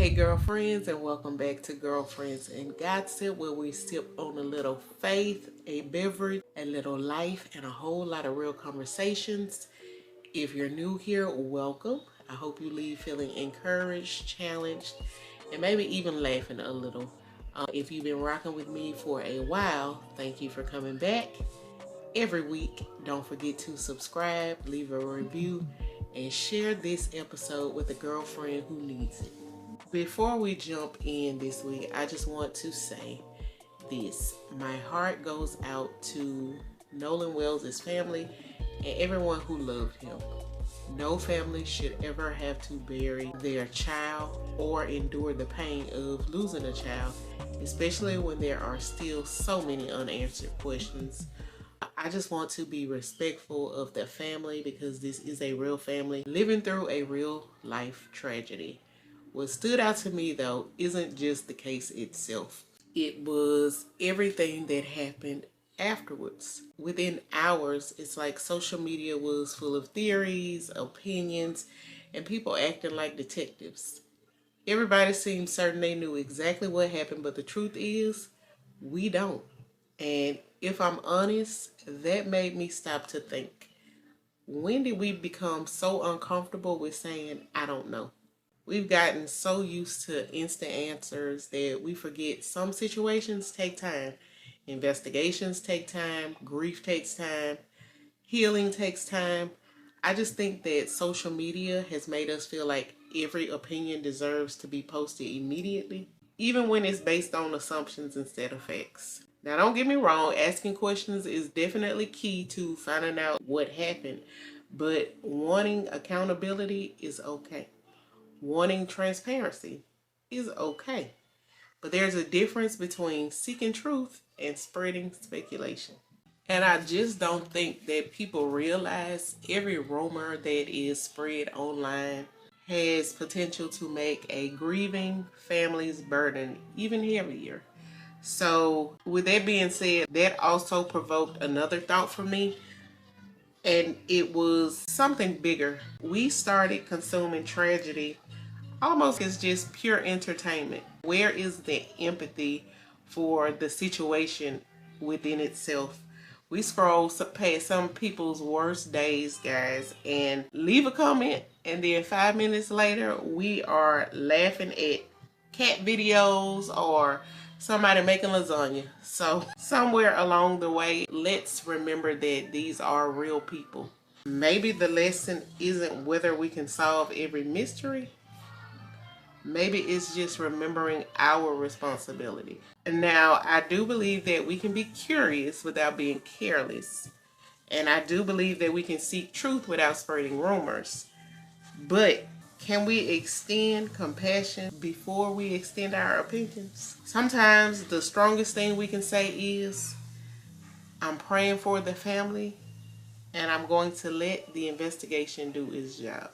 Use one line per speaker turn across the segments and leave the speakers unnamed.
Hey girlfriends, and welcome back to Girlfriends and GodSip, where we sip on a little faith, a beverage, a little life, and a whole lot of real conversations. If you're new here, welcome. I hope you leave feeling encouraged, challenged, and maybe even laughing a little. If you've been rocking with me for a while, thank you for coming back. Every week, don't forget to subscribe, leave a review, and share this episode with a girlfriend who needs it. Before we jump in this week, I just want to say this. My heart goes out to Nolan Wells' family and everyone who loved him. No family should ever have to bury their child or endure the pain of losing a child, especially when there are still so many unanswered questions. I just want to be respectful of the family because this is a real family living through a real life tragedy. What stood out to me, though, isn't just the case itself. It was everything that happened afterwards. Within hours, it's like social media was full of theories, opinions, and people acting like detectives. Everybody seemed certain they knew exactly what happened, but the truth is, we don't. And if I'm honest, that made me stop to think. When did we become so uncomfortable with saying, I don't know? We've gotten so used to instant answers that we forget some situations take time. Investigations take time. Grief takes time. Healing takes time. I just think that social media has made us feel like every opinion deserves to be posted immediately, even when it's based on assumptions instead of facts. Now, don't get me wrong, asking questions is definitely key to finding out what happened, but wanting accountability is okay. Wanting transparency is okay. But there's a difference between seeking truth and spreading speculation. And I just don't think that people realize every rumor that is spread online has potential to make a grieving family's burden even heavier. So, with that being said, that also provoked another thought for me, and it was something bigger. We started consuming tragedy almost as just pure entertainment. Where is the empathy for the situation within itself? We scroll past some people's worst days, guys, and leave a comment, and then 5 minutes later, we are laughing at cat videos or somebody making lasagna. So somewhere along the way, let's remember that these are real people. Maybe the lesson isn't whether we can solve every mystery. Maybe it's just remembering our responsibility. Now, I do believe that we can be curious without being careless. And I do believe that we can seek truth without spreading rumors. But can we extend compassion before we extend our opinions? Sometimes the strongest thing we can say is, I'm praying for the family and I'm going to let the investigation do its job.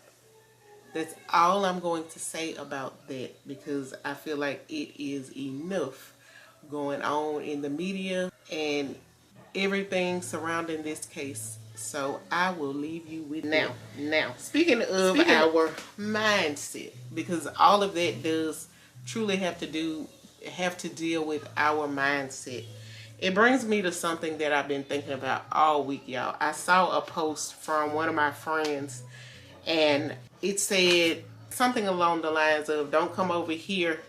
That's all I'm going to say about that, because I feel like it is enough going on in the media and everything surrounding this case. So I will leave you with now. Speaking of our mindset, because all of that does truly have to deal with our mindset. It brings me to something that I've been thinking about all week, y'all. I saw a post from one of my friends, and it said something along the lines of, don't come over here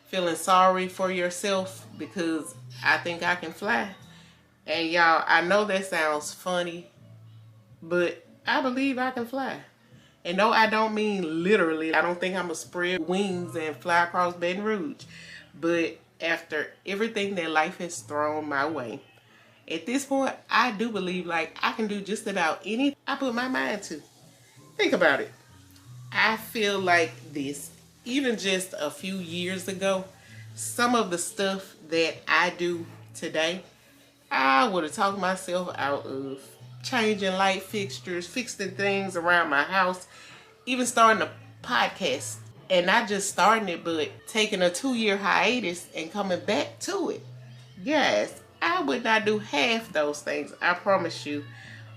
feeling sorry for yourself because I think I can fly. And y'all, I know that sounds funny, but I believe I can fly. And no, I don't mean literally. I don't think I'm going to spread wings and fly across Baton Rouge. But after everything that life has thrown my way, at this point, I do believe like I can do just about anything I put my mind to. Think about it. I feel like this, even just a few years ago, some of the stuff that I do today, I would have talked myself out of. Changing light fixtures, fixing things around my house, even starting a podcast. And not just starting it, but taking a 2-year hiatus and coming back to it. Yes, I would not do half those things, I promise you.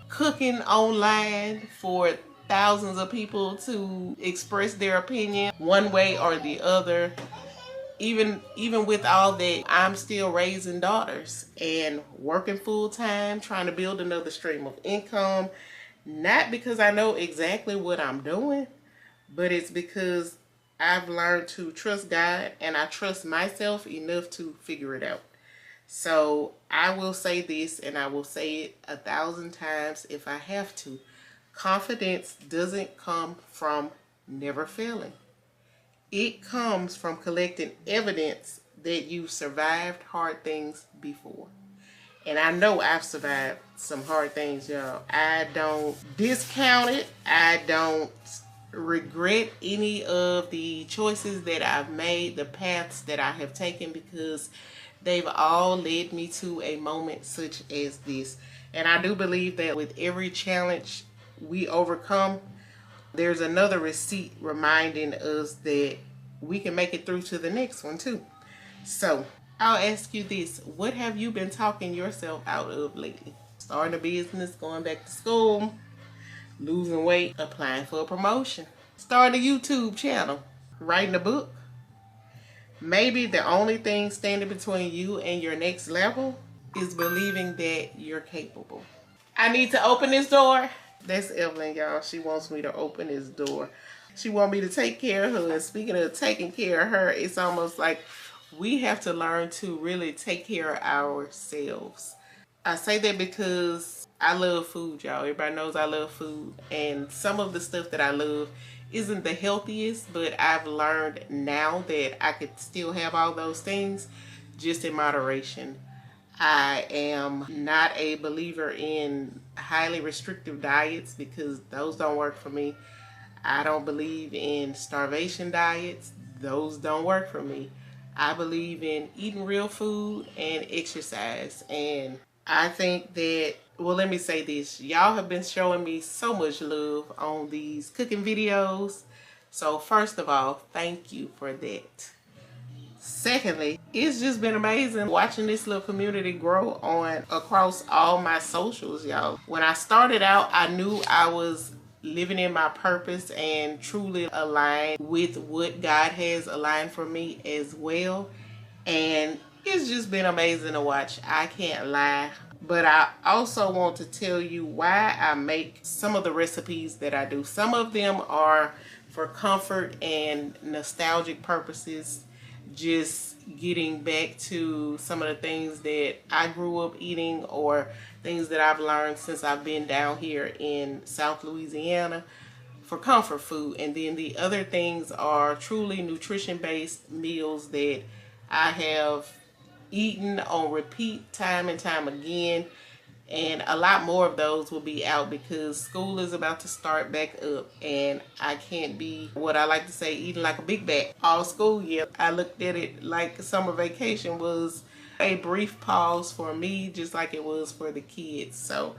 Cooking online for thousands of people to express their opinion one way or the other. Even with all that, I'm still raising daughters and working full time, trying to build another stream of income. Not because I know exactly what I'm doing, but it's because I've learned to trust God and I trust myself enough to figure it out. So I will say this, and I will say it 1,000 times if I have to. Confidence doesn't come from never failing. It comes from collecting evidence that you survived hard things before. And I know I've survived some hard things, y'all. I don't discount it. I don't regret any of the choices that I've made, the paths that I have taken, because they've all led me to a moment such as this. And I do believe that with every challenge we overcome, there's another receipt reminding us that we can make it through to the next one too. So I'll ask you this: what have you been talking yourself out of lately? Starting a business, going back to school, losing weight, applying for a promotion, starting a YouTube channel, writing a book. Maybe the only thing standing between you and your next level is believing that you're capable. I need to open this door. That's Evelyn, y'all. She wants me to open this door. She wants me to take care of her. And speaking of taking care of her, it's almost like we have to learn to really take care of ourselves. I say that because I love food, y'all. Everybody knows I love food. And some of the stuff that I love isn't the healthiest, but I've learned now that I could still have all those things just in moderation. I am not a believer in highly restrictive diets because those don't work for me. I don't believe in starvation diets. Those don't work for me. I believe in eating real food and exercise. And I think that, well, let me say this. Y'all have been showing me so much love on these cooking videos. So first of all, thank you for that. Secondly, it's just been amazing watching this little community grow on across all my socials, y'all. When I started out, I knew I was living in my purpose and truly aligned with what God has aligned for me as well. And it's just been amazing to watch. I can't lie. But I also want to tell you why I make some of the recipes that I do. Some of them are for comfort and nostalgic purposes, just getting back to some of the things that I grew up eating or things that I've learned since I've been down here in South Louisiana for comfort food. And then the other things are truly nutrition-based meals that I have eaten on repeat time and time again. And a lot more of those will be out because school is about to start back up and I can't be, what I like to say, eating like a big bag all school year. I looked at it like summer vacation was a brief pause for me, just like it was for the kids. So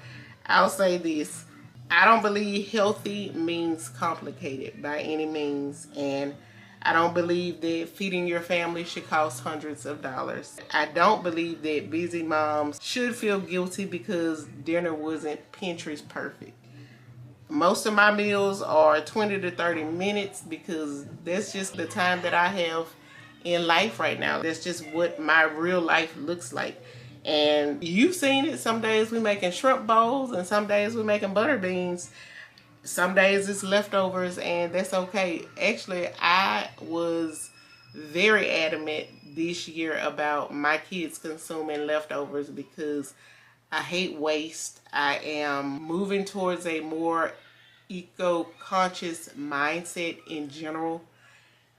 I'll say this: I don't believe healthy means complicated by any means, and I don't believe that feeding your family should cost hundreds of dollars. I don't believe that busy moms should feel guilty because dinner wasn't Pinterest perfect. Most of my meals are 20 to 30 minutes because that's just the time that I have in life right now. That's just what my real life looks like. And you've seen it. Some days we're making shrimp bowls and some days we're making butter beans. Some days it's leftovers and that's okay. Actually, I was very adamant this year about my kids consuming leftovers because I hate waste. I am moving towards a more eco-conscious mindset in general.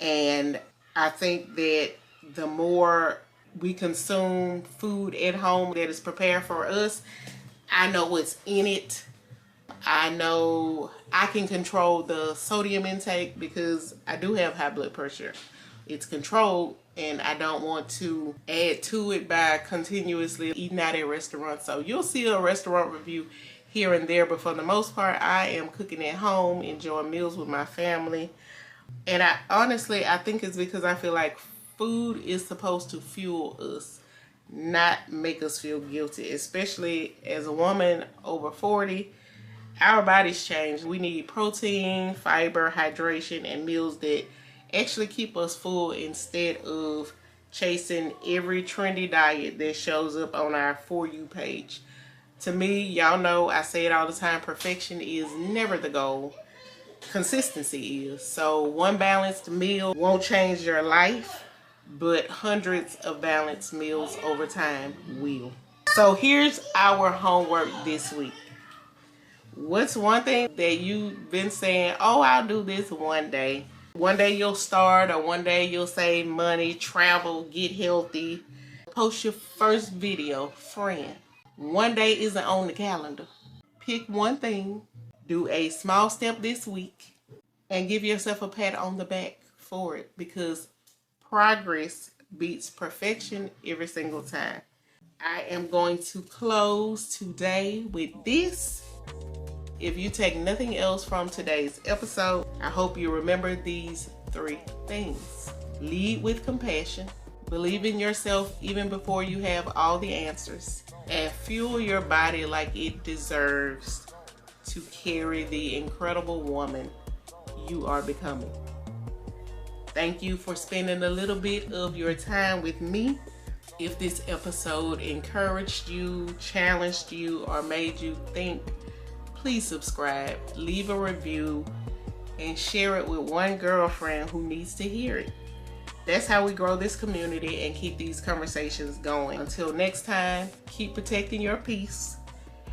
And I think that the more we consume food at home that is prepared for us, I know what's in it. I know I can control the sodium intake because I do have high blood pressure. It's controlled and I don't want to add to it by continuously eating out at restaurants. So you'll see a restaurant review here and there, but for the most part, I am cooking at home, enjoying meals with my family. And I think it's because I feel like food is supposed to fuel us, not make us feel guilty, especially as a woman over 40. Our bodies change. We need protein, fiber, hydration, and meals that actually keep us full instead of chasing every trendy diet that shows up on our For You page. To me, y'all know I say it all the time, perfection is never the goal. Consistency is. So one balanced meal won't change your life, but hundreds of balanced meals over time will. So here's our homework this week. What's one thing that you've been saying, oh, I'll do this one day? One day you'll start, or one day you'll save money, travel, get healthy. Post your first video, friend. One day isn't on the calendar. Pick one thing, do a small step this week, and give yourself a pat on the back for it, because progress beats perfection every single time. I am going to close today with this. If you take nothing else from today's episode, I hope you remember these 3 things. Lead with compassion. Believe in yourself even before you have all the answers. And fuel your body like it deserves to carry the incredible woman you are becoming. Thank you for spending a little bit of your time with me. If this episode encouraged you, challenged you, or made you think, please subscribe, leave a review, and share it with one girlfriend who needs to hear it. That's how we grow this community and keep these conversations going. Until next time, keep protecting your peace,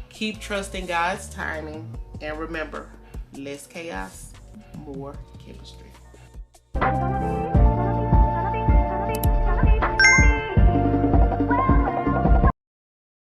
keep trusting God's timing, and remember, less chaos, more chemistry.